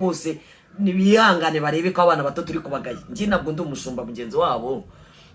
bose nibihangane barebe ko abana bato turi kubagaye. Ngi nabwo ndi umushumba mugenzi wabo,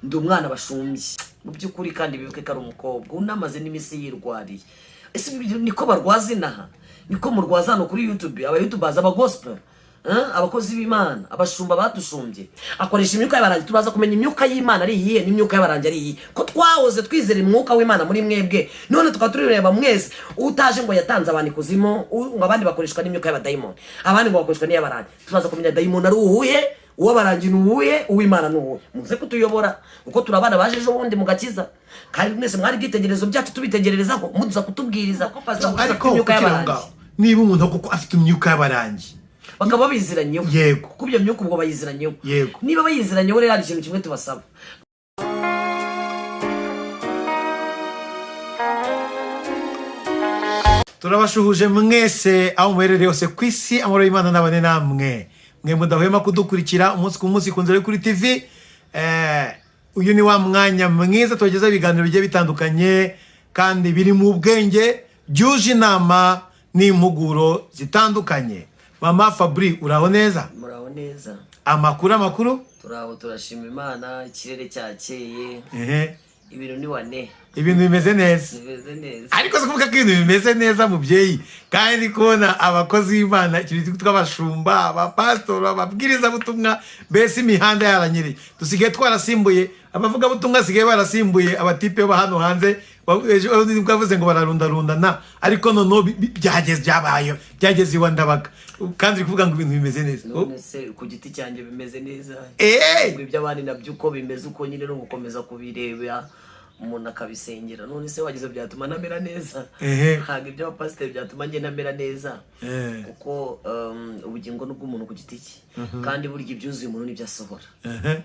ndi umwana bashumbye mu byukuri kandi bibuke ko ari umukobwa unamaze n'imisi yirwariye. Ese niko barwaza inaha, niko murwaza hano kuri YouTube, aba YouTubers aba gospel, abakozi b'Imana, abashumba badushumbye. Akoresha imyuka y'abarangi, turaza kumenya imyuka y'Imana ari iyihe n'imyuka y'abarangi ari iyihe, ko twahoze twizera umwuka w'Imana muri mwebwe, none tukatureba mwese utaje ngo yatanze abantu ikuzimu, ngo abandi bakoreshwa n'imyuka y'abadayimoni, abandi ngo bakoreshwa n'iy'abarangi. Turaza kumenya dayimoni ari uhuye, uw'abarangi n'uhuye, uw'Imana n'uhuye. Muze kutuyobora uko turabana baje ejo bundi mugakiza, kandi mwese mwari byitegerezo byacu tubitegererezaho, muduza kutubwiriza ko pastor imyuka y'abarangi. Niba umuntu koko afite imyuka y'abarangi bakaba biziranyeho, yego, kuko ibyo myuka ubwo bayiziranyeho, yego. Niba bayiziranyeho rero hari ikintu kimwe tubasaba. Turabashuhuje mwese aho muherereye hose ku isi, amahoro y'Imana nabane namwe. Mwe mudahwema kudukurikira umunsi ku munsi kunzere kuri TV. Uyu ni wa mwanya mwiza tugeza ibiganiro bigiye bitandukanye kandi biri mu bwenge, byuje inama n'impuguro zitandukanye. Mama Fabri, uraho neza? Muraho neza. Amakuru? Turaho turashima Imana, ikirere cyakeye. Ibintu ni wane. Ibintu bimeze neza. Ariko se kuvuga ko ibintu bimeze neza mubyeyi, kandi kubona abakozi b'Imana ikintu tw'abashumba, abapastor, ababwiriza butumwa, bese imihanda yaranyereye. Dusigaye twarasimbuye abavuga butumwa, sigaye barasimbuye abatipe ba hano hanze. Bavuze ngo bararundarundana, ariko noneho byageze iwa Ndabaga, kandi kuvuga ngo ibintu bimeze neza. None se ku giti cyanjye bimeze neza, ngo iby'abandi nabyo uko bimeze uko nyine no gukomeza kubireba umuntu akabisengera. None se wagize byatuma namera neza? Ntabwo ibyo abapasiteri byatuma njye namera neza, kuko ubugingo n'ubw'umuntu ku giti cye, kandi burya ibyuzuye umuntu nibyo asohora.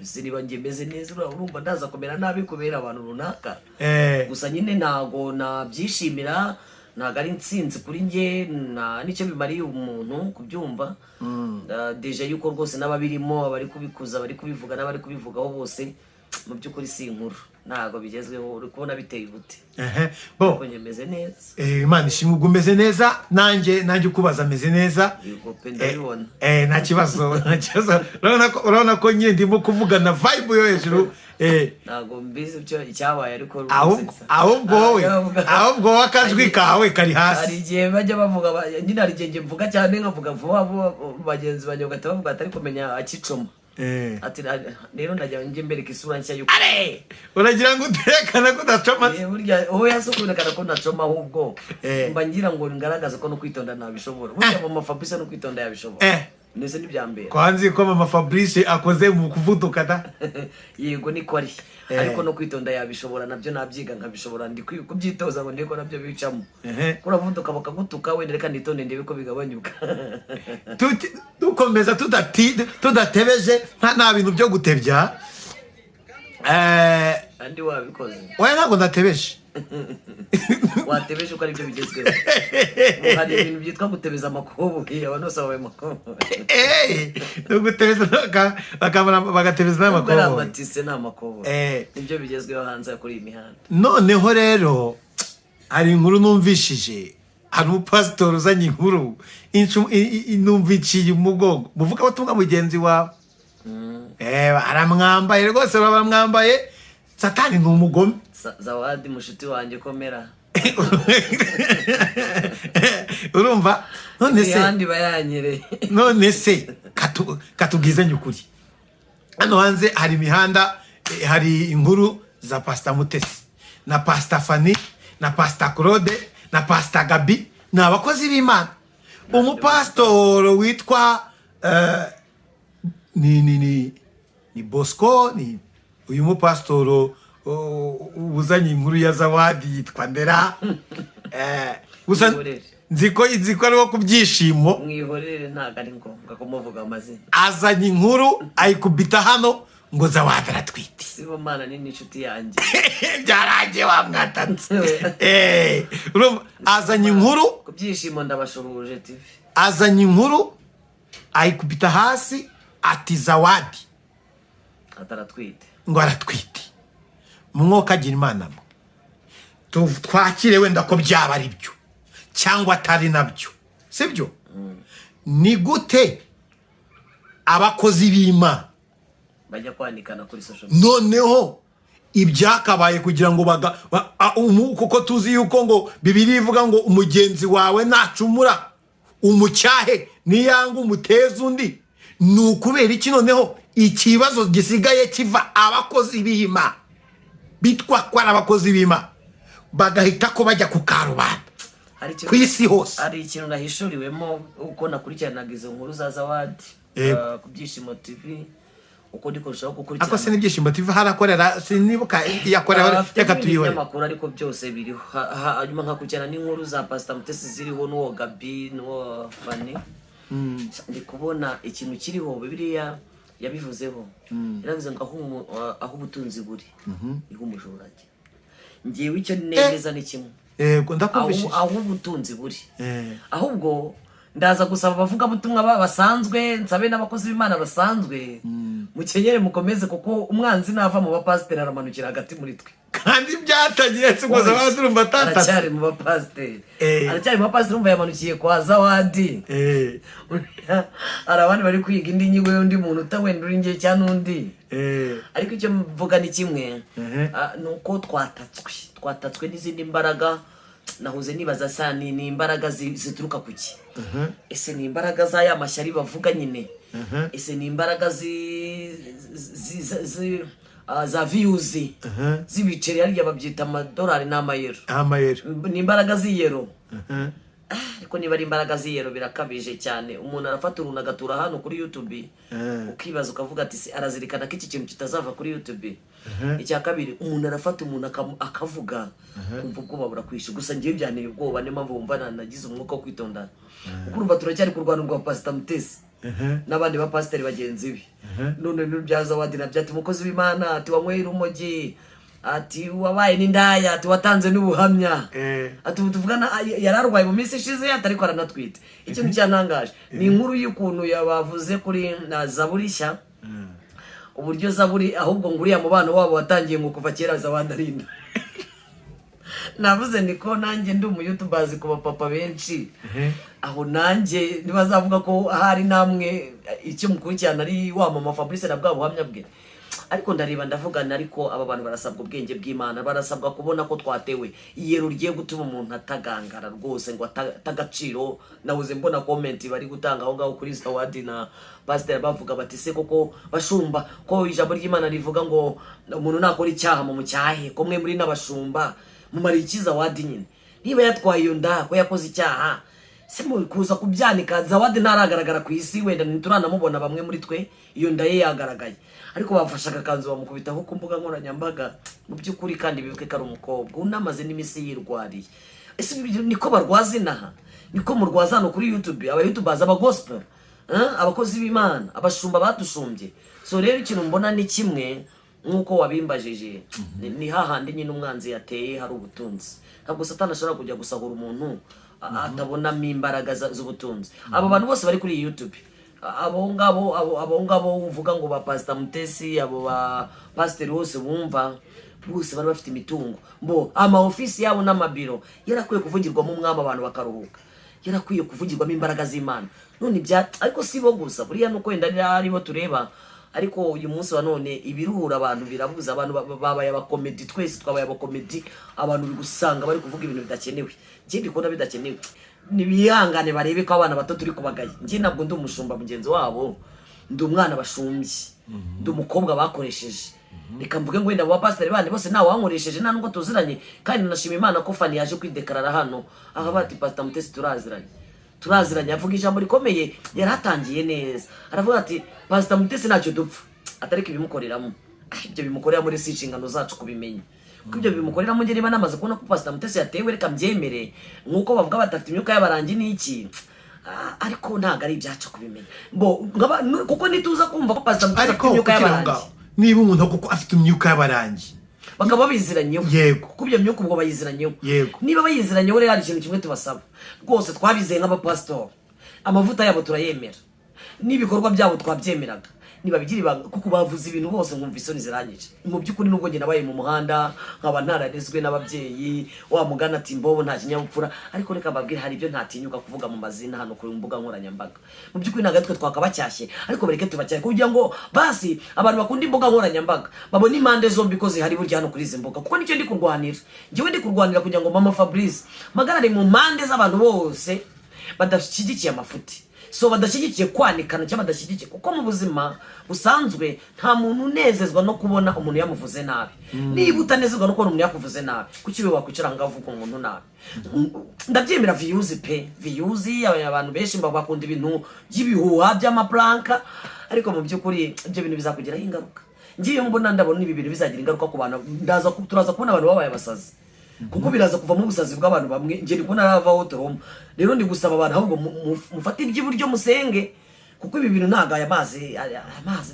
Ese niba njye meze neza urumva ndaza kumera nabi kubera abantu runaka? Gusa nyine ntago nabyishimira, ntago ari intsinzi kuri njye, nicyo bimariye umuntu kubyumva. Deja yuko rwose n'ababirimo, abari kubikuza, abari kubivuga n'abari kubivugaho bose mu byukuri si inkuru, ntago bigezweho. Uri kubona biteye ubute? Bo nyemeze neza. Imana ishimwe umeze neza, nanjye ukubaza ameze neza. Yego pe ndabibona. Nta kibazo. Urabona ko nyine ndimo kuvugana vibe yo hejuru. Ntago mbizi byo icyabaye, ariko ahubwo akajwi kawe kari hasi. Hari igihe bajya bavuga nyine, hari igihe mvuga cyane nkavuga vuba bagenzi banjye bagatavuga atari kumenya akicoma. Ati rero ndajya njye mbereka isura nshya yuko uragira ngo utekana ko udacoma. Burya wowe yasukubonekana ko ndacoma, ahubwo mba ngira ngo ngaragaze ko no kwitonda nabishobora. Burya Mama Fabrice no kwitonda yabishobora. Nese n'ibyambere. Kwanzi ko Mama Fabrice akoze mu kuvuduka da. Yego niko ari. Ariko no kwitonda yabishobora, nabyo nabyiga nkabishobora, ndi kubyitoza ngo ndeko nabyo bicamo. Kuravuduka bakagutuka, wenda reka nitonde ndebe ko bigabanyuka. Dukomeza tudatebeje, nta bintu byo gutebya. Andi wabikoze. Oya ntabwo ndatebeje. Watebeje uko ari byo bigezweho. Hari ibintu byitwa gutebeza amakobo, abantu bose babaye amakobo. Gutebeza bagatebeza n'amakobo. Barabatise n'amakobo. Nibyo bigezweho hanze kuri iyi mihanda. Noneho rero hari inkuru numvishije, hari umupasitori uzanye inkuru numviciye umugongo, muvuga batumwa mugenzi wawe. Aramwambaye rwose, baramwambaye. Satani ni umugome. Zawadi mushuti wanjye komera. Urumva? None se katubwizanye ukuri. Hano hanze hari imihanda, hari inkuru za Pastor Mutesi na Pastor Fanny na Pastor Claude na Pastor Gabi, ni abakozi b'Imana. Umupastor witwa ni Bosco, ni uyu mupastor uzanye inkuru ya Zawadi yitwa Ndera. Gusa nziko ari wo kubyishimo. Mwihorere ntago ari ngombwa ko muvuga amazina. Azanye inkuru ayikubita hano ngo Zawadi aratwite. Sibo Mana ni inshuti yanjye. Byarangiye wamwatanze. Azanye inkuru kubyishimo, ndabashuhuje TV. Azanye inkuru ayikubita hasi ati Zawadi ataratwite, ngo aratwite. Mwuka agira Imana twakire wenda ko byaba ari byo cyangwa atari nabyo, sibyo? Ni gute abakozi b'Imana bajya kwanikana kuri social noneho ibyakabaye kugira ngo kuko tuzi yuko ngo Bibiliya ivuga ngo umugenzi wawe nacumura umucyahe niyanga umuteza undi. Ni ukubera iki noneho ikibazo gisigaye kiva abakozi b'Imana bitwa ko ari abakozi b'Imana bagahita ko bajya ku karubanda ku isi hose? Hari ikintu nahishuriwemo uko nakurikiranaga izo nkuru za Zawadi ku Byishimo TV, uko ndikurushaho gukurikirana. Ako se n'Ibyishimo TV harakorera sinibuka yakorera reka tuyihore amakuru, ariko byose biriho. Hanyuma nkakurikirana n'inkuru za Pastor Mutesi ziriho n'uwo Gabi n'uwo Fanny. Ndi kubona ikintu kiriho Bibiliya yabivuzeho. Yaravuze ngo aho ubutunzi buri niho umujura ajya. Ngiyewe icyo nemeza ni kimwe. Yego ndakumvishije. Aho ubutunzi buri. Ahubwo ndaza gusaba abavuga butumwa basanzwe, nsabe n'abakozi b'Imana basanzwe, mukenyere mukomeze, kuko umwanzi nava mu bapasiteri aramanukira hagati muri twe. Kandi byatangiye tsugoza abadurumba tata. Aracyari mu bapasiteri. Aracyari mu bapasiteri, umva yamanukiye kwa Zawadi. Arabandi bari kwiga indi nyigo y'undi muntu utawenda uri ngiye cyane undi. Ariko icyo mvuga ni kimwe, nuko twatatswe n'izindi mbaraga. Nahuze nibaza sani ni imbaraga zituruka kuki? Ese ni imbaraga za ya mashyari bavuga nyine? Ese ni imbaraga za views z'ibiceri hariya babyita amadolari n'amayero? Ni imbaraga z'iyero. Ariko niba ari imbaraga z'iyero birakabije cyane. Umuntu arafata uruntu agatura hano kuri YouTube, ukibaza ukavuga ati arazirikana ko iki kintu kitazava kuri YouTube. Icya kabiri, umuntu arafata umuntu akavuga kumva ubwoba burakwishe. Gusa ngiye byanteye ubwoba, niyo mpamvu wumva nagize umwuka wo kwitonda. Kuko urumva turacyari kurwana rwa Pastor Mutesi n'abandi bapasiteri bagenzi be. None n'ibyaza Zawadi nabyo ati umukozi w'Imana, ati wanyweye urumogi, ati wabaye n'indaya, ati watanze n'ubuhamya, ati tuvugana yararwaye mu minsi ishize atariko aranatwite. Ikintu cyantangaje ni inkuru y'ukuntu yabavuze kuri na Zaburi nshya, uburyo Zaburi ahubwo nguriya mubano wabo watangiye ngo kuva kera Zawadi arinda. Navuze niko nanjye ndi umu YouTubers ku bapapa benshi, aho nanjye nibazavuga ko hari namwe icyo mukurikirana ari wa mama Fabrice na bwa buhamya bwe. Ariko ndareba ndavuga nariko aba bantu barasabwa ubwenge bw'Imana, barasabwa kubona ko twatewe iyero rigiye gutuma umuntu atagangara rwose ngo atagaciro. Nabuze mbona comment bari gutanga aho ngaho kuri Zawadi na Pastor bavuga bati se koko bashumba ko ijambo ry'Imana rivuga ngo umuntu nakora icyaha mu mucyahe, ko mwe muri n'abashumba mumari ikiza Zawadi nyine niba yatwaye iyo nda ko yakoze icyaha, se mu kuza kubyanika Zawadi ntaragaragara ku isi, wenda ntituranamubona bamwe muri twe iyo nda ye yagaragaye, ariko bafashaga kanzu bamukubitaho ku mbuga nkoranyambaga. Mu by'ukuri kandi bibuke ko ari umukobwa unamaze n'imisi yirwariye. Ese niko barwaza inaha? Niko murwaza hano kuri YouTube aba YouTubers aba gospel, abakozi b'Imana, abashumba badushumbye? So rero ikintu mbona ni kimwe nkuko wabimbajije, ni hahandi nyine umwanzi yateye hari ubutunzi. Ntabwo Satani ashobora kujya gusahura umuntu atabonamo imbaraga z'ubutunzi. Abo bantu bose bari kuri YouTube, abo ngabo uvuga ngo ba Pastor Mutesi, abo ba pastor bose bumva, bose bari bafite imitungo, mbo ama office yabo n'amabiro yarakwiye kuvugirwamo umwami abantu bakaruhuka, yarakwiye kuvugirwamo imbaraga z'Imana. None ariko sibo gusa, buriya nuko wenda aribo tureba, ariko uyu munsi wa none ibiruhura abantu birabuza. Abantu babaye abakomedi, twese twabaye abakomedi, abantu bigusanga bari kuvuga ibintu bidakenewe. Njye ndikunda bidakenewe, nibihangane barebe ko abana bato turi kubagaye. Njye ntabwo ndi umushumba mugenzi wabo, ndi umwana bashumbye, ndi umukobwa bakoresheje. Reka mvuge ngo wenda abo bapasiteri bandi bose ntawe wankoresheje, nta nubwo tuziranye. Kandi nashima Imana ko Fanny yaje kwidekarara hano, aha bati Pastor Mutesi turaziranye, avuga ijambo rikomeye. Yaratangiye neza, aravuga ati Pastor Mutesi ntacyo dupfa, atariko ibimukoreramo. Ibyo bimukorera muri si inshingano zacu kubimenya, kuko ibyo bimukoreramo njye niba namaze kubona ko Pastor Mutesi yatewe, reka mbyemere. Nkuko bavuga batafite imyuka y'abarangi n'iki, ariko ntago ari ibyacu kubimenya. Kuko nituza kumva ko Pastor Mutesi afite imyuka y'abarangi, niba umuntu kuko afite imyuka y'abarangi bakaba bayiziranyeho, yego, kuko ibyo myuka ubwo bayiziranyeho, yego. Niba bayiziranyeho rero hari ikintu kimwe tubasaba rwose, twabizeye nk'abapastor, amavuta yabo turayemera, n'ibikorwa byabo twabyemeraga, niba bigira ibanga kuko bavuze ibintu bose nkumva isoni zirangije mu by'ukuri nubwo njye nabaye mu muhanda nkaba ntararezwe n'ababyeyi wa mugana ati mbobo nta kinyabupfura ariko reka mbabwire hari ibyo ntatinyuka kuvuga mu mazina hano ku mbuga nkoranyambaga mu by'ukuri ntabwo twe twakabacyashye ariko bareke tubacyashye kugira ngo basi abantu bakunda imbuga nkoranyambaga babone impande zombi ko zihari burya hano kuri izi mbuga kuko nicyo ndi kurwanira njyewe ndi kurwanira kugira ngo Mama Fabrice magarare mu mpande z'abantu bose badashyigikiye amafuti so badashyigikiye kwanikana cyangwa badashyigikiye kuko mu buzima busanzwe nta muntu unezezwa no kubona umuntu yamuvuze nabi niba utanezezwa no kubona umuntu yakuvuze nabi kuki we wakwicara ngaho uvuga umuntu nabi ndabyemera views pe views abantu benshi bakunda ibintu by'ibihuha by'amaplanka ariko mu by'ukuri ibyo bintu bizakugiraho ingaruka ngiye mbona ndabona ibi bintu bizagira ingaruka ku bantu turaza kubona abantu babaye abasazi kuko biraza kuva mu busazi bw'abantu bamwe ngiye ndi kubona aravaho Toroma rero ndi gusaba abantu ahubwo mufate iby'iburyo musenge kuko ibi bintu ntago amazi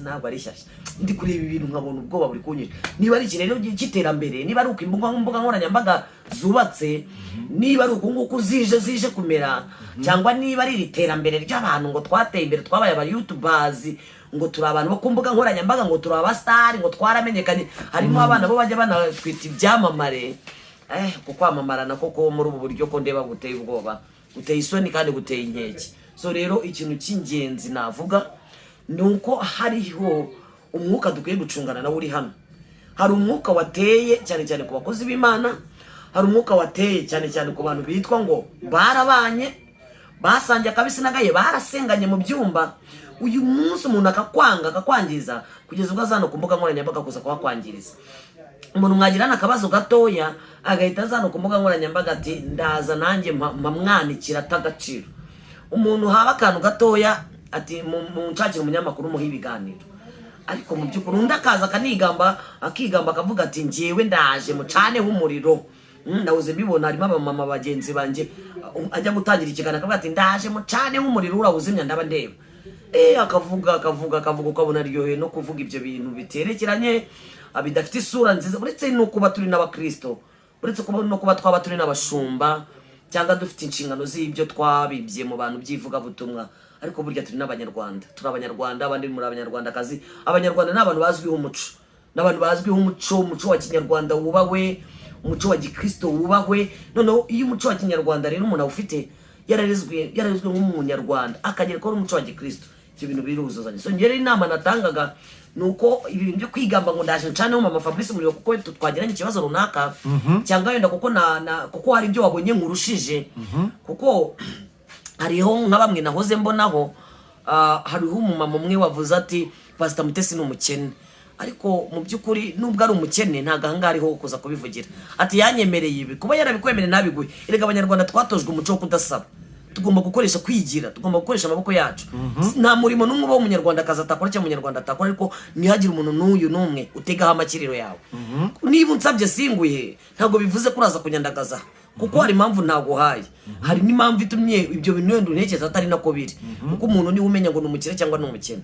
ntabwo ari shyashya ndi kureba ibi bintu nkabona ubwoba buri kunyira niba ari ikirero cy'iterambere niba ari uko imbuga nkoranyambaga zubatse niba ari uko nguko zije kumera cyangwa niba ari iterambere ry'abantu ngo twateye imbere twabaye aba YouTubers ngo turi abantu bo ku mbuga nkoranyambaga ngo turi abastar ngo twaramenyekanye harimo abana bo bajya banatwita ibyamamare kukwamamarana koko muri ubu buryo ko ndeba guteye ubwoba guteye isoni kandi guteye inkeke so rero ikintu cy'ingenzi navuga nuko hariho umwuka dukwiye gucungana nawe uri hano hari umwuka wateye cyane cyane ku bakozi b'Imana hari umwuka wateye cyane cyane ku bantu bitwa ngo barabanye basangiye akabisi nagaye barasenganye mu byumba uyu munsi umuntu akakwangiza kugeza ubwo azana ku mbuga nkoranyambaga kuza kuhakwangiriza umuntu mwagirana akabazo gatoya agahita azana ku mbuga nkoranyambaga ati ndaza nanjye mpamwanikira atagaciro umuntu haba akantu gatoya ati munshakira umunyamakuru muha ibiganiro ariko mu by'ukuri undi akaza akigamba akavuga ati njyewe ndaje mucaneho umuriro nawuze mbibona harimo abamama bagenzi banjye ajya gutangira ikiganiro akavuga ati ndaje mucaneho umuriro urawuzimya ndaba ndeba akavuga ukabona aryoheye no kuvuga ibyo bintu biterekeranye bidafite isura nziza uretse no kuba turi n'abakristo uretse no kuba twaba turi n'abashumba cyangwa dufite inshingano z'ibyo twabibye mu bantu by'ivuga butumwa ariko burya turi n'abanyarwanda turi abanyarwanda abandi muri abanyarwandakazi abanyarwanda n'abantu bazwiho umuco n'abantu bazwiho umuco wa kinyarwanda wubahwe umuco wa gikristo wubahwe noneho iyo umuco wa kinyarwanda rero umuntu awufite yararezwe nk'umunyarwanda akagera ko umuco wa gikristo ibyo bintu biruzuzanye so ngere inama natangaga nuko ibintu byo kwigamba ngo ndaje ncaneho Mama Fabrice muri kuko twagiranye ikibazo runaka cyangwa yenda kuko hari ibyo wabonye nkurushije kuko hariho nka bamwe nahoze mbonaho hariho umumama umwe wavuze ati Pastor Mutesi ni umukene ariko mu by'ukuri nubwo ari umukene ntago ahanga ariho kuza kubivugira ati yanyemereye ibi kuba yarabikwemereye nabiguye erega abanyarwanda twatojwe umuco wo kudasaba tugomba gukoresha kwigira tugomba gukoresha amaboko yacu nta murimo n'umwe wo munyarwanda akaza atakora cyangwa munyarwanda atakora ariko ntihagire umuntu n'uyu n'umwe utegaho amakiriro yawe niba unsabye singuye ntabwo bivuze ko uraza kunyandagaza kuko hari impamvu ntaguhaye hari n'impamvu itumye ibyo bintu wenda untekereza atari nako biri kuko umuntu niwe umenya ngo ni umukire cyangwa ni umukene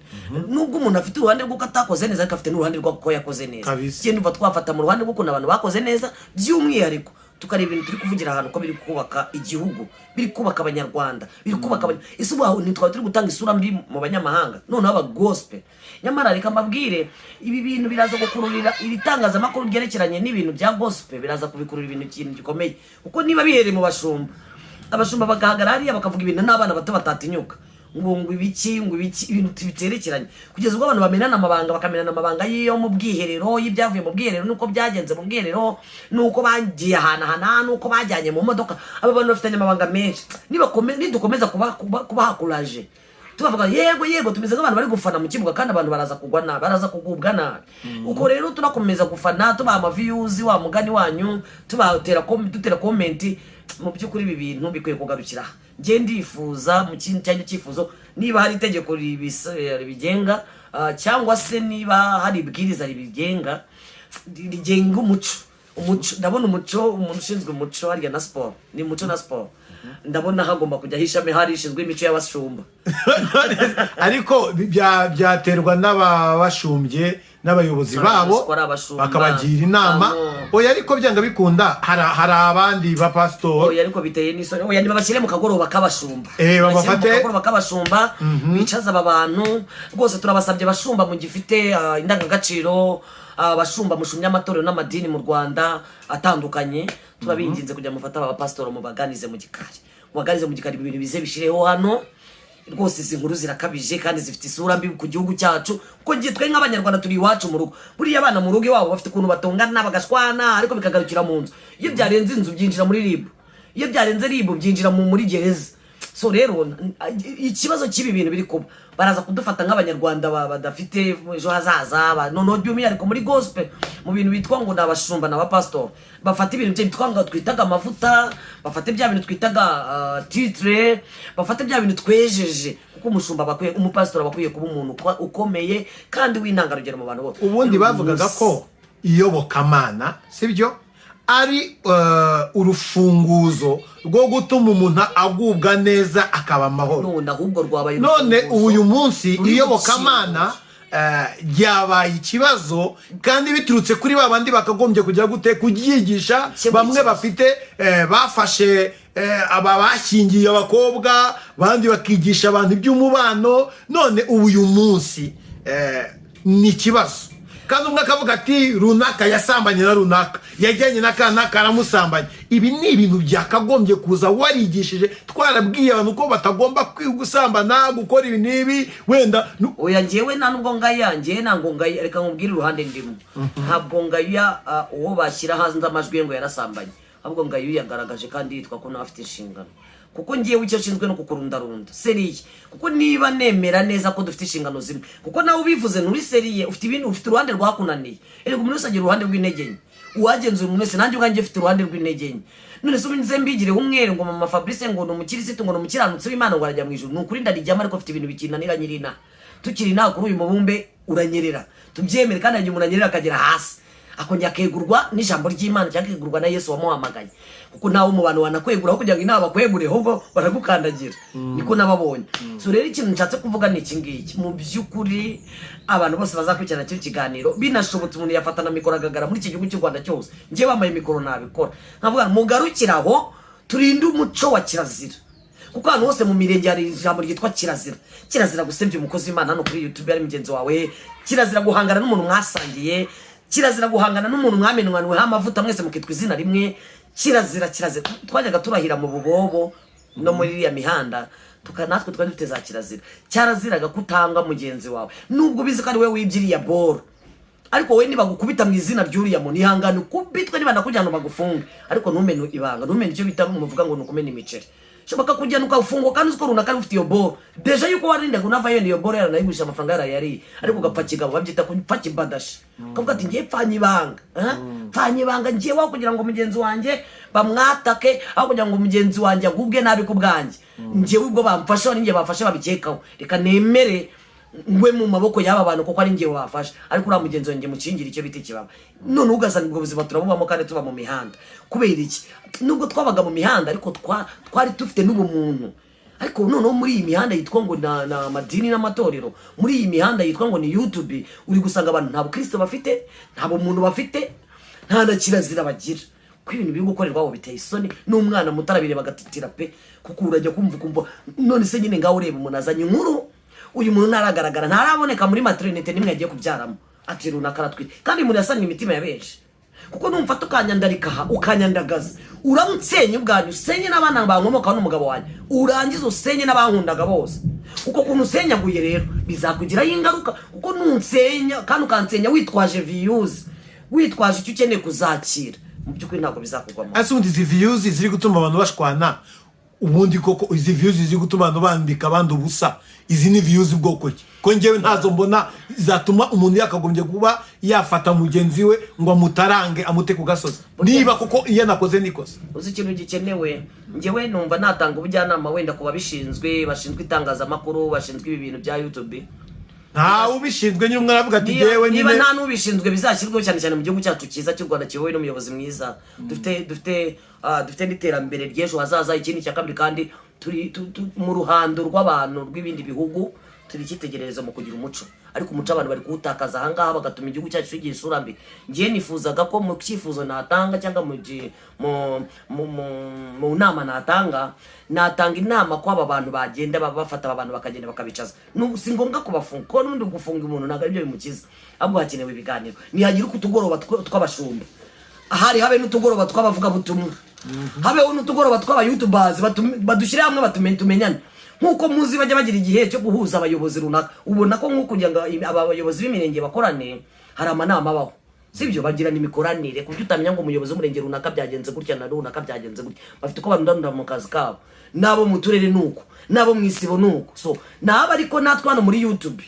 nubwo umuntu afite uruhande rw'uko atakoze neza ariko afite n'uruhande rw'uko yakoze neza ikindi uva twafata mu ruhande rw'ukuntu abantu bakoze neza by'umwihariko tukareba ibintu turi kuvugira ahantu ko biri kubaka igihugu biri kubaka abanyarwanda biri kubaka ese ubu ntitwaba turi gutanga isura mbi mu banyamahanga noneho aba gospel nyamara reka mbabwire ibi bintu biraza gukururira ibitangazamakuru byerekeranye n'ibintu bya gospel biraza kubikurura ikintu gikomeye kuko niba bihereye mu abashumba bagahagarara hariya bakavuga ibintu n'abana bato batatinyuka ngo ibiki ibintu biterekeranye kugeza ubwo abantu bamenana amabanga bakamenana amabanga yo mu bwiherero y'ibyavuye mu bwiherero nuko byagenze mu bwiherero nuko bagiye ahanahana nuko bajyanye mu modoka aba bantu bafitanye amabanga menshi nidukomeza kuba hakuraje tubavuga yego tumeze nk'abantu bari gufana mu kibuga kandi abantu baraza kugwa nabi baraza kugubwa nabi uko rero turakomeza gufana tubaha amaviews wa mugani wanyu dutera comment mu by'ukuri ibi bintu bikwiye kugarukira nge ndifuza mu kintu cyane cyifuzo niba hari itegeko ribigenga cyangwa se niba hari ibwiriza ribigenga rigenga umuco ndabona umuntu ushinzwe umuco harya na sport ni umuco na sport ndabona hagomba kujya hishame harishizwe imico y'abashumba ariko byaterwa n'ababashumbye n'abayobozi babo bakabagira inama. Oya ariko byanga bikunda hari abandi ba pastor. Oya ariko biteye n'isoni. Oya nibabashyire mu kagoroba kabashumba. Babafate mu kagoroba kabashumba bicaza aba bantu rwose turabasabye bashumba mu gifite indangagaciro abashumba mushumya amatorero n'amadini mu Rwanda atandukanye turabinginze kujya mufata aba pastor mu baganize mu gikari ibintu bize bishireho hano rwose izi nkuru zirakabije kandi zifite isura mbi ku gihugu cyacu kuko ngiye twe nk'abanyarwanda turi iwacu mu rugo buriya abana mu rugo iwabo bafite ukuntu batongana bagashwana ariko bikagarukira mu nzu iyo byarenze inzu byinjira muri RIB iyo byarenze RIB byinjira muri gereza. So rero ikibazo cy'ibi bintu biri kuba baraza kudufata nk'abanyarwanda badafite ejo hazaza noneho by'umwihariko muri gospel mu bintu bitwa ngo n'abashumba n'abapastor bafata ibintu byitwa ngo twitaga amavuta bafata bya bintu twitaga titre bafata bya bintu twejeje kuko umushumba bakwiye umupastor bakwiye kuba umuntu ukomeye kandi w'intangarugero mu bantu bose. Ubundi bavugaga ko iyobokamana sibyo ari urufunguzo rwo gutuma umuntu agubwa neza akaba amahoro. None uyu munsi iyobokamana ryabaye ikibazo kandi biturutse kuri babandi bakagombye kujya gute kugigisha bamwe bafite bafashe bashyingiye abakobwa bandi bakigisha abantu iby'umubano. None uyu munsi ni ikibazo kandi umwe akavuga ati runaka yasambanye na runaka yajyanye n'akana karamusambanye. Ibi ni ibintu byakagombye kuza warigishije twarabwiye abantu ko batagomba gusambana gukora ibi nibi wenda. Oya ngewe nta nubwo ngaya ntabwo ngaya reka nkubwire uruhande ndimo ntabwo ngaya uwo bashyira hanze amajwi ye ngo yarasambanye ahubwo ngaya yagaragaje kandi yitwa ko nawe afite inshingano kuko ngiyewe icyo nshinzwe no kukurundarunda seriye kuko niba nemera neza ko dufite inshingano zimwe kuko nawe ubivuze nturi seriye ufite ibintu ufite uruhande rwakunaniye erega umuntu wese agira uruhande rw'intege nke uwagenzura umuntu wese nanjye ubwanjye ufite uruhande rw'intege nke none se ubize mbigire umwere ngo mama Fabrice ngo ni umukirisitu ngo ni umukiranutsi w'Imana ngo arajya mu ijuru nukuri ndarijyamo ariko ufite ibintu bikinanira nyirina tukiri nawe kuri uyu mubumbe uranyerera tubyemere kandi agiye umuntu anyerera akagera hasi akongera akegurwa n'ijambo ry'Imana cyangwa akegurwa na Yesu wamuhamagaye kuko nawe mu bantu wanakwegura kugira ngo inama bakwegure ahubwo baragukandagira niko nababonye. So rero ikintu nshatse kuvuga ni iki ngiki mu by'ukuri abantu bose bazakurikirana cyo kiganiro binashobotse umuntu yafatana mikoro agagara muri iki gihugu cy'u Rwanda cyose ngiye bambaye mikoro nabikora nkavuga mugarukiraho turinde umuco wa kirazira kuko hano hose mu mirenge hari ijambo ryitwa kirazira gusebya umukozi w'Imana no kuri YouTube ari mugenzi wawe kirazira guhangana n'umuntu mwasangiye kirazira guhangana n'umuntu mwamenwanwe amavuta mwese mukitwa izina rimwe kirazira twajyaga turahira mu bubobo no muri iriya mihanda natwe twari dufite za cyaraziraga kutanga mugenzi wawe nubwo bizi ko ari we wibye boro ariko we niba gukubita mu izina ry'uriya muntu ihangane ukubitwe niba nakujyana bagufunge ariko ntumenye ibanga ntumenye icyo bita umuvuga ngo nukumena imiceri shobaka kujyana ukafungwa kandi uko runaka ufite iyo boro deja yuko warinda kunavayo iyo boro yaranayigurisha amafaranga yari ariko ugapfa kigabo babyita kupfa kibadashi ukavuga ati ngiye pfanyibanga ngiye wa kugira ngo mugenzi wanjye bamwatake aho kugira ngo mugenzi wanjye agubwe nabi ku bwanjye ngiye ubwo bamfasha ari ngiye bafashe babikekaho reka nemere ngwe mu maboko y'aba bantu kuko ari ngiye wafasha ariko ura mugenzi wanjye mucingira icyo bita kibaba none ugasanga ubwo buzima turabubamo kandi tuba mu mihanda kubera iki nubwo twabaga mu mihanda ariko twari dufite n'ubumuntu ariko noneho muri iyi mihanda yitwa ngo na madini n'amatorero muri iyi mihanda yitwa ngo ni YouTube uri gusanga abantu nta bukristo bafite nta bumuntu bafite nta na kirazira bagira ko ibintu biri gukorerwa aho biteye isoni n'umwana mutarabire bagatitira pe kuko urajya kumva none se nyine ngaho ureba umuntu azanye inkuru uyu muntu naragaragara ntaraboneka muri maternité nimwe yagiye kubyaramo ati runaka aratwite kandi muri yasanye imitima ya benshi kuko numva tukanyandarika ukanyandagaza uramusenye ubwanyu usenye n'abana bankomoka n'umugabo wanjye urangiza usenye n'abankundaga bose kuko kuntu usenyaguye rero bizakugiraho ingaruka kuko nunsenya kandi ukansenya witwaje views witwaje icyo ukeneye kuzakira mu by'ukuri ntabwo bizakugwamo. Ese undi izi views ziri gutuma abantu bashwana ubundi koko izi views ziri gutuma abantu bandika abandi ubusa izi ni views ubwoko ki ko ngewe ntazo mbona zatuma umuntu yakagombye kuba yafata mugenzi we ngo amutarange amute ku gasozi niba kuko iyo nakoze nikoze uzi ikintu gikenewe ngewe numva natanga ubujyanama wenda kuba bashinzwe itangazamakuru bashinzwe ibi bintu bya YouTube nta ubishinzwe nyine umwe aravuga ati yewe nyine niba nta n'ubishinzwe bizashyirwaho cyane cyane mu gihugu cyacu cyiza cy'u Rwanda kiyobowe n'umuyobozi mwiza dufite n'iterambere ry'ejo hazaza ikindi cya kabiri kandi turi mu ruhando rw'abantu rw'ibindi bihugu turi icyitegererezo mu kugira umuco, ariko umuco abantu bari kuwutakaza ahangaha bagatuma igihugu cyacu kigira isura mbi. Ngiye nifuzaga ko mu cyifuzo natanga cyangwa mu nama natanga inama ko aba bantu bagenda bafata aba bantu bakagenda bakabicaza. Si ngombwa kubafunga, ko n'undi gufunga umuntu ntabwo aribyo bimukiza, ahubwo hakenewe ibiganiro. Nihagira uko utugoroba tw'abashumba, ahari habe n'utugoroba tw'abavugabutumwa, habeho n'utugoroba tw'abayutubers badushyire hamwe tumenyane. Nkuko muzi bajya bagira igihe cyo guhuza abayobozi runaka, ubona ko nko kugira ngo abayobozi b'imirenge bakorane hari amanama abaho, sibyo? Bagirana imikoranire ku buryo utamenya ngo umuyobozi w'umurenge runaka byagenze gutya na runaka byagenze gutya, bafite uko bandandura mu kazi kabo, nabo mu turere nuko, nabo mu isibo nuko. So naba ariko natwe hano muri YouTube,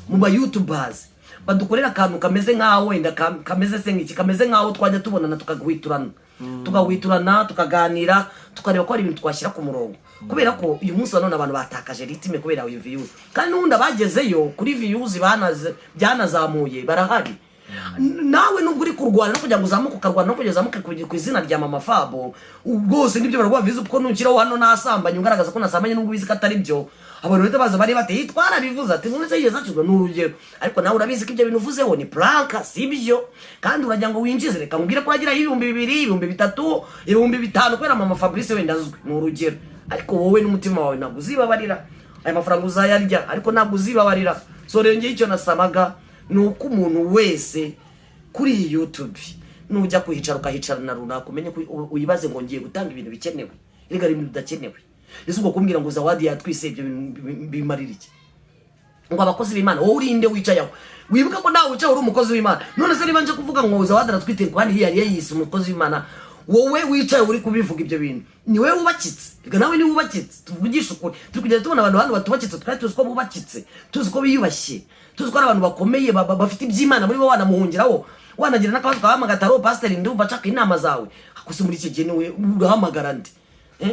mu ba YouTubers badukorera akantu kameze nkaho wenda kameze nk'iki, kameze nkaho twajya tubonana tukagwiturana tukaganira tukareba ko hari ibintu twashyira ku murongo, kubera ko uyu munsi none abantu batakaje ritime kubera iyo views, kandi n'undi abagezeyo kuri views byanazamuye barahari. Nawe nubwo uri kurwana no kugira ngo uzamuke ukarwana no kugeza uzamuke ku izina rya Mama Fabo, ubwose nibyo barwa vizu kuko nukiraho hano nasambanye ugaragaza ko nasambanye nubwo bizi ko atari byo, abantu bita baza bari bate yitwara bivuze ati none se yigeze acurwa n'urugero, ariko nawe urabizi ko ibyo bintu uvuzeho ni prank, sibyo? Kandi uragira ngo winjize, reka mbwire ko agira 2,000, 3,000, 5,000 kubera Mama Fabrice wenda azwi n'urugero, ariko wowe n'umutima wawe ntabwo uzibabarira aya mafaranga uzayarya, ariko ntabwo uzibabarira. So rero ngiye icyo nasamaga nuko umuntu wese kuri iyi YouTube nujya kuhicara ukahicarana runaka umenye ko uyibaze ngo ngiye gutanga ibintu bikenewe, rega ari ibintu bidakenewe. Ese ubwo kumbwira ngo Zawadi yatwise ibyo bimarira iki? Ngo abakozi b'Imana wowe urinde wicayaho, wibuka ko nawe wicaye uri umukozi w'Imana. None se niba nje kuvuga ngo Zawadi aratwite kwani yari yayise umukozi w'Imana, wowe wicaye uri kubivuga ibyo bintu ni wewe wubakitse, rega nawe ni wubakitse. Tuvugisha ukuri, turi kugenda tubona abantu hano batubakitse, twari tuzi ko bubakitse, tuzi ko biyubashye, tuzi ko ari abantu bakomeye bafite iby'Imana muri bo, wanamuhungiraho wanagira n'akabazo kahamagara pastor ndumva nshaka inama zawe, akuse muri iki gihe niwe urahamagara ndi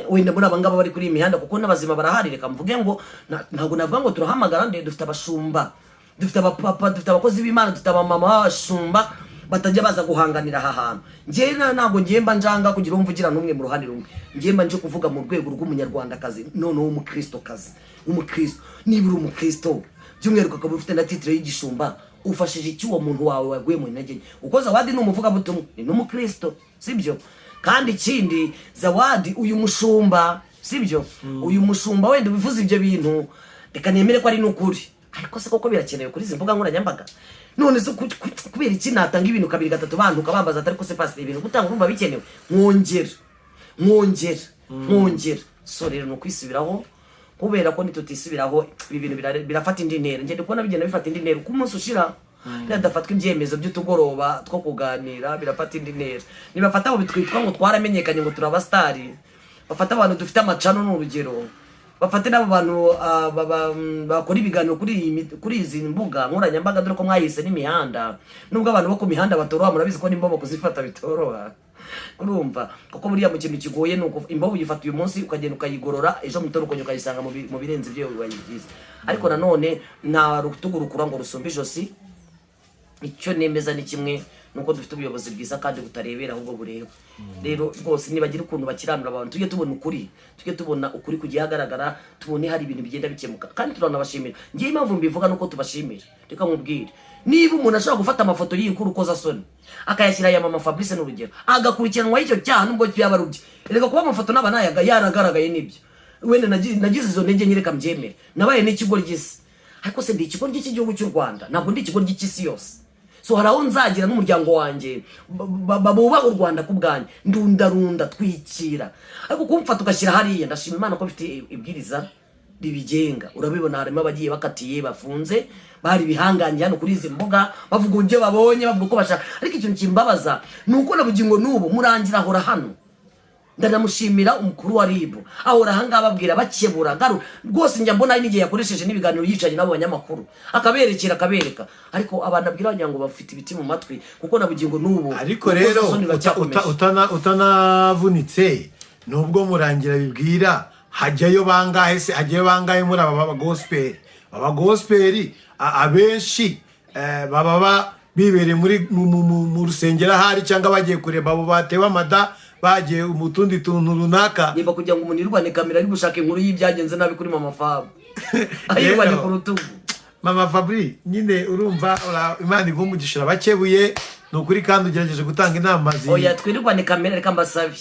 wenda muri abangaba bari kuri imihanda, kuko n'abazima barahari. Reka mvuge ngo ntabwo navuga ngo turahamagara nde, dufite abashumba, dufite abapapa, dufite abakozi b'Imana, dufite abamama b'abashumba batajya baza guhanganira aha hantu. Ngiye ntabwo ngiye mba njanga kugira umvugira n'umwe mu ruhande rumwe, ngiye mba nje kuvuga mu rwego rw'umunyarwandakazi, none w'umukristokazi, umukristo. Niba uri umukristo by'umwihariko ukaba ufite na titre y'igishumba, ufashije iki uwo muntu wawe waguye mu ntege? Uko Zawadi ni umuvugabutumwa, ni n'umukristo, sibyo? Kandi ikindi Zawadi uyu mushumba, sibyo? Uyu mushumba wenda bivuze ibyo bintu, reka nemere ko ari n'ukuri, ariko se koko birakenewe kuri izi mbuga nkoranyambaga? None se kubera iki natanga ibintu 2 3 bantu ukabambaza atari ko se pastor ibintu gutanga urumva bikenewe? Mwongera. So rero no kwisubiraho, kubera ko nitutisubiraho ibi bintu birafata indi ntera. Nge ndikubona bigenda bifata indi ntera, uko umunsi ushira nadafatwa ibyemezo by'utugoroba two kuganira birafata indi ntera. Nibafata abo bitwitwa ngo twaramenyekanye ngo turabastari, bafata abantu dufite amacano n'urugero, bafate n'abo bantu bakora ibiganiro kuri izi mbuga nkoranyambaga, dore ko mwahise n'imihanda, nubwo abantu bo ku mihanda batoroha, murabizi ko n'imbobo kuzifata bitoroha, urumva? Kuko buriya mu kintu kigoye nuko imbobo uyifata uyu munsi ukagenda ukayigorora, ejo mutoro ukayisanga mu birenze ibyo wayigize. Ariko nanone nta rutugu rukura ngo rusumbe ijosi. Icyo nemeza ni kimwe, nuko dufite ubuyobozi bwiza kandi butarebera ahubwo bureba. Rero rwose nibagira ukuntu bakiranura abantu, tujye tubona ukuri kugiye hagaragara, tubone hari ibintu bigenda bikemuka, kandi turanabashimira. Ngiye impamvu mbivuga nuko tubashimira. Reka nkubwire, niba umuntu ashobora gufata amafoto y'ikuru koza soni akayashyira ya Mama Fabrice n'urugero, agakurikiranwa icyo cyaha nubwo cyaba rubye, reka kuba amafoto n'abanayaga yaragaragaye nibyo, wenda nagize izo ntege nyereka mbyemere, nabaye n'ikigo ry'isi, ariko se ndi ikigo ry'igihugu cy'u Rwanda, ntabwo ndi ikigo ry'isi yose. So haraho nzagira n'umuryango wanjye babubaha u Rwanda kubwanyu, ndundarunda twikira, ariko kumfata ugashyira hariya. Ndashima Imana ko bifite ibwiriza ribigenga, urabibona harimo abagiye bakatiye bafunze, bari bihanganye hano kuri izi mbuga bavuga ibyo babonye, bavuga uko bashaka. Ariko ikintu kimbabaza nuko nabugingo n'ubu murangira ahora hano. Ndanamushimira umukuru wa RIB, ahora hanga babwira bakebura garu rwose, njya mbona n'igihe yakoresheje n'ibiganiro yicanye n'abo banyamakuru akabereka, ariko abantu abwiranya ngo bafite ibiti mu matwi, kuko nabugingo n'ubu. Ariko rero utanavunitse nubwo murangira bibwira, hajyayo bangahe muri aba gospel abenshi baba bibereye mu rusengero ahari, cyangwa bagiye kureba abo batewe amada, bagiye umutundi tuntu runaka. Niba kugira ngo umuntu irwane kamera ari gushaka inkuru y'ibyagenze nabi kuri Mama Fabo, ayirwanya ku rutugu. Mama Fabri nyine urumva Imana igumugisha abakebuye nukuri kandi ugerageje gutanga inama oya twirirwane kamera reka mbasabi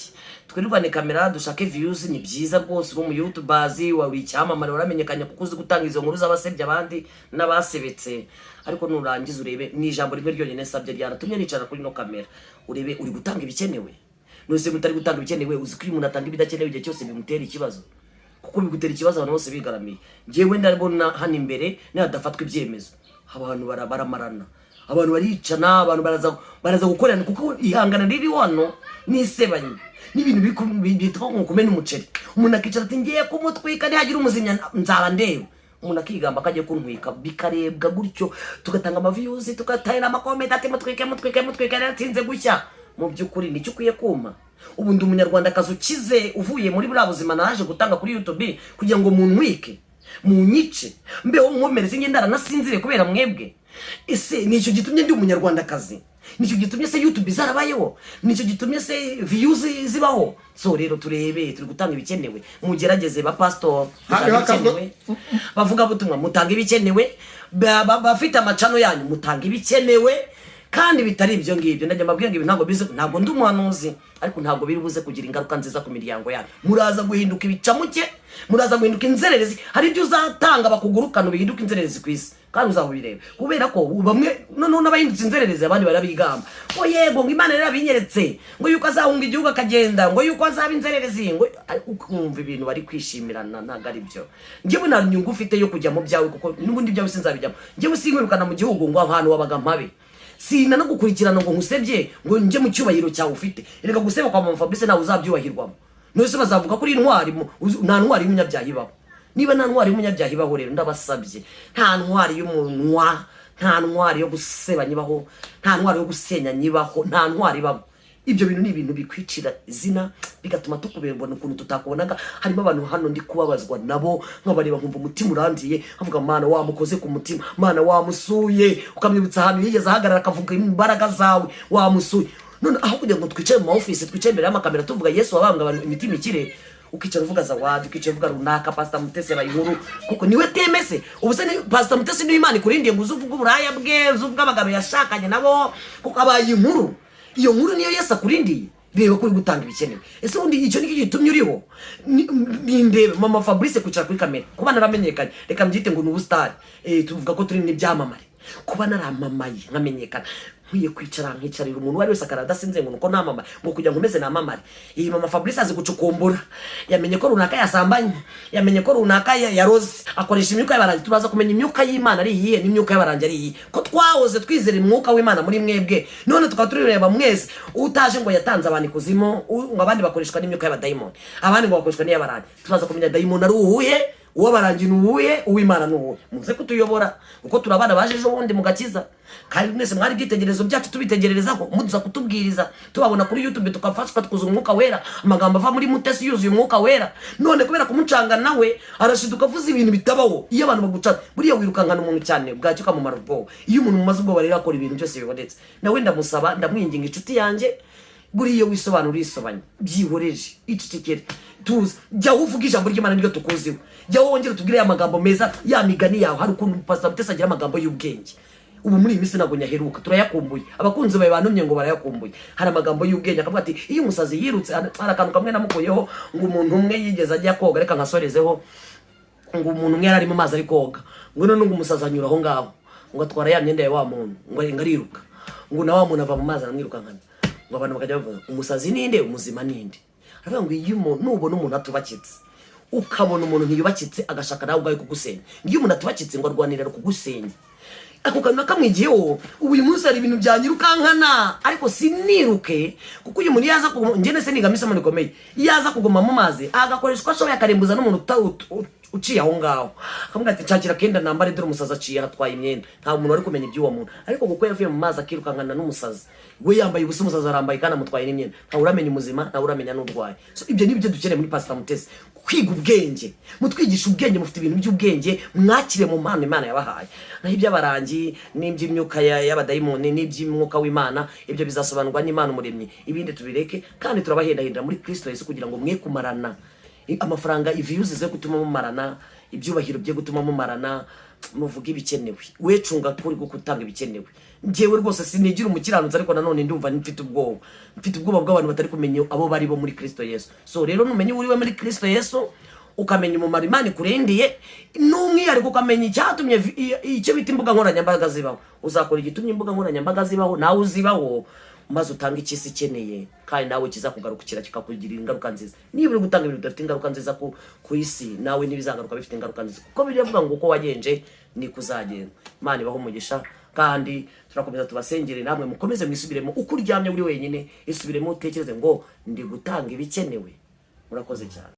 twirirwane kamera dushake views ni byiza rwose uri mu YouTubers wari icyamamare waramenyekanye kuko uzi gutanga izo nkuru z'abasebye abandi n'abasebetse ariko nurangiza urebe ni ijambo rimwe ryonyine sabye ryaratumye nicara kuri no kamera urebe uri gutanga ibikenewe nose mutari gutanga ibikenewe uzi ko umuntu atanga ibidakenewe igihe cyose bimutera ikibazo kuko bigutera ikibazo abantu bose bigaramiye ngewe ndabona hano imbere n'adafatwa ibyemezo abantu baramarana abantu baricana abantu baraza gukorana kuko ihangana riri wano nisebanye n'ibintu bitwa nko kumena umuceri umuntu akicara ati ngiye kumutwika ntihagira umuzimya nzaba ndeba umuntu akigamba akagiye kuntwika bikarebwa gutyo tugatanga amaviews tugatahira amakomenti ati mutwike natinze gushya mu byukuri nicyo ukwiye kuma ubu ndi umunyarwandakazi ukize uvuye muri buriya buzima naje gutanga kuri YouTube kugira ngo muntwike munyice mbeho nkomereze ngendara nasinzire kubera mwebwe ese nicyo gitumye ndi umunyarwandakazi nicyo gitumye se YouTube zarabayeho nicyo gitumye se views zibaho so rero turebe turi gutanga ibikenewe mugerageze ba pastor bavuga butumwa mutanga ibikenewe bafite amacano yanyu mutanga ibikenewe kandi bitari ibyo ngibyo ndajya mbabwira ngo ntabwo bize ntabwo ndi umuhanuzi ariko ntabwo biri buze kugira ingaruka nziza ku miryango yanyu muraza guhinduka ibicamuke muraza guhinduka inzererezi hari ibyo uzatanga bakugurukana bihinduka inzererezi ku isi kandi uzabireba kubera ko bamwe none n'abahindutse inzererezi abandi barabigamba ngo yego ngo Imana yarabinyeretse ngo yuko azahunga igihugu akagenda ngo yuko azaba inzererezi ngo ukumva ibintu bari kwishimirana ntago ari byo ngewe nta nyungu ufite yo kujya mu byawe kuko n'ubundi byawe sinzabijyamo ngewe sinkwirukana mu gihugu ngo ahantu wabaga mpabe sina no gukurikirana ngo nkusebye ngo nje mu cyubahiro cyawe ufite erega guseba kwa Mama Fabrice nawe uzabyubahirwamo nose bazavuga kuri intwari nta ntwari y'umunyabyaha ibaho niba nta ntwari y'umunyabyaha ibaho rero ndabasabye nta ntwari y'umunwa nta ntwari yo gusebanya ibaho nta ntwari yo gusenya nyibaho nta ntwari ibaho ibyo bintu ni ibintu bikwicira izina bigatuma tukubembona ukuntu tutakubonaga harimo abantu hano ndi kubabazwa nabo nkabareba nkumva umutima urandiye avuga Mana wamukoze ku mutima Mana wamusuye ukamwibutsa ahantu yigeze ahagarara akavuga imbaraga zawe wamusuye none aho kugira ngo twicaye mu office twicaye imbere y'amakamera tuvuga Yesu wabambwa abantu imitima ikire ukicara uvuga zawadi ukicara uvuga runaka Pastor Mutesi bayinkuru kuko niwe temese ubuse ni Pastor Mutesi ni Imana ikurindiye ngo uzuvuga uburaya bwe uzuvuga abagabo yashakanye nabo kuko abayinkuru iyo nkuru niyo Yesu akurindiye reba kuri gutanga ibikenewe ese undi icyo niki gitumye uriho ndebe Mama Fabrice kucara kuri kamera kuba naramenyekanye reka mbyite ngo n'ubustar tuvuga ko turi n'ibyamamare kuba naramamaye nkamenyekana nkwiye kwicara nkicarira umuntu wari wese akarada sinze ngo nuko namamare ngo kujya nkomeze namamare iyi Mama Fabrice azi gucukumbura yamenye ko runaka yasambanye yamenye ko runaka yaroze akoresha imyuka y'abarangi tubaza kumenya imyuka y'Imana ari iyihe n'imyuka y'abarangi ari iyihe ko twahoze twizera umwuka w'Imana muri mwebwe none tukaba turireba mwese utaje ngo yatanze abantu kuzimo ngo abandi bakoreshwa n'imyuka y'abadayimoni abandi ngo bakoreshwa n'iy'abarangi tubaza kumenya dayimoni ari uhuye uwabarangi nuwuye uw'Imana nuwuye muze kutuyobora uko turabana baje ejo bundi mugakiza kandi mwese mwari byitegerezo byacu tubitegererezaho muduza kutubwiriza tubabona kuri YouTube tukafashwa tukuza umwuka wera amagambo ava muri Mutesi yuzuye umwuka wera none kubera kumucanga nawe arashiduka avuza ibintu bitabaho iyo abantu bagucana buriya wirukankana umuntu cyane bwacyo kamumara ubwo iyo umuntu mumaze ubwo barira akora ibintu byose bibonetse nawe ndamusaba ndamwinginga inshuti yanjye buriya wisobanura isobanye byihoreje icicikere tuzi jya uvuga ijambo ry'Imana niryo tukuziho jya wongera tubwire ya magambo meza ya migani yawe hari ukuntu Pastor Mutesi agira amagambo y'ubwenge ubu muri imisi nago nyaheruka turayakumbuye abakunzi bawe bantumye ngo barayakumbuye hari amagambo y'ubwenge akavuga ati iyo umusazi yirutse arakantu kamwe namukuyeho ngo umuntu umwe yigeze ajya koga reka nkasorezeho ngo umuntu umwe yari mu mazi ari koga ngo none ngo umusazi anyura aho ngaho ngo atwara ya myenda ya wa muntu ngo ariruka ngo na wa muntu ava mu mazi aramwiruka nkana ngo abantu bakajya bavuga umusazi ninde umuzima ninde aravuga ngo iyo umuntu nubona umuntu atubakitse ukabona umuntu ntiyubakitse agashaka nawe ubwawe kugusenya iyo umuntu atubakitse ngo arwanirira kugusenya ako kantu kamwigiyeho uyu munsi hari ibintu byanyirukankana ariko siniruke kuko uyu muntu yaza njye se niga misamo nikomeye yaza kuguma mu mazi agakoreshwa ashoboye akarembuza n'umuntu uciye aho ngaho akavuga ati nshakira kenda nambare dore umusazi aciye atwaye imyenda nta muntu wari kumenya iby'uwo muntu ariko kuko yavuye mu mazi akirukankana n'umusazi we yambaye ubusa umusazi arambaye kandi amutwaye n'imyenda ntawe uramenya umuzima ntawe uramenya n'urwaye so ibyo nibyo dukeneye muri Pastor Mutesi kwiga ubwenge mutwigisha ubwenge mufite ibintu by'ubwenge mwakire mu mpano Imana yabahaye naho iby'abarangi n'iby'imyuka y'abadayimoni n'iby'umwuka w'Imana ibyo bizasobanurwa n'Imana umuremyi ibindi tubireke kandi turabahendahindira muri Kristo Yesu kugira ngo mwe kumarana amafaranga views ze gutuma mumarana ibyubahiro bye gutuma mumarana, muvuga ibikenewe. We cunga kuri go kutanga ibikenewe. Njyewe rwose sinigira umukiranutsi, ariko nanone ndumva mfite ubwoba bw'abantu batari kumenya abo bari bo muri Kristo Yesu. So rero numenye uri we muri Kristo Yesu, ukamenya umumaro Imana ikurendiye, n'umwihariko ukamenya icyatumye icyo bita imbuga nkoranyambaga zibaho. Uzakora igitumye imbuga nkoranyambaga zibaho, nawe uzibaho, maze utanga ikisi ikeneye, kandi nawe kizakugarukira kikakugirira ingaruka nziza. Niba uri gutanga ibintu bidafite ingaruka nziza ku isi, nawe nibizagaruka bifite ingaruka nziza, kuko biravuga ngo uko wagenje ni kuzagenda. Imana ibaho umugisha, kandi turakomeza tubasengere, namwe mukomeze mwisubiremo. Uko uryamye uri wenyine, isubiremo utekereze ngo ndi gutanga ibikenewe. Murakoze cyane.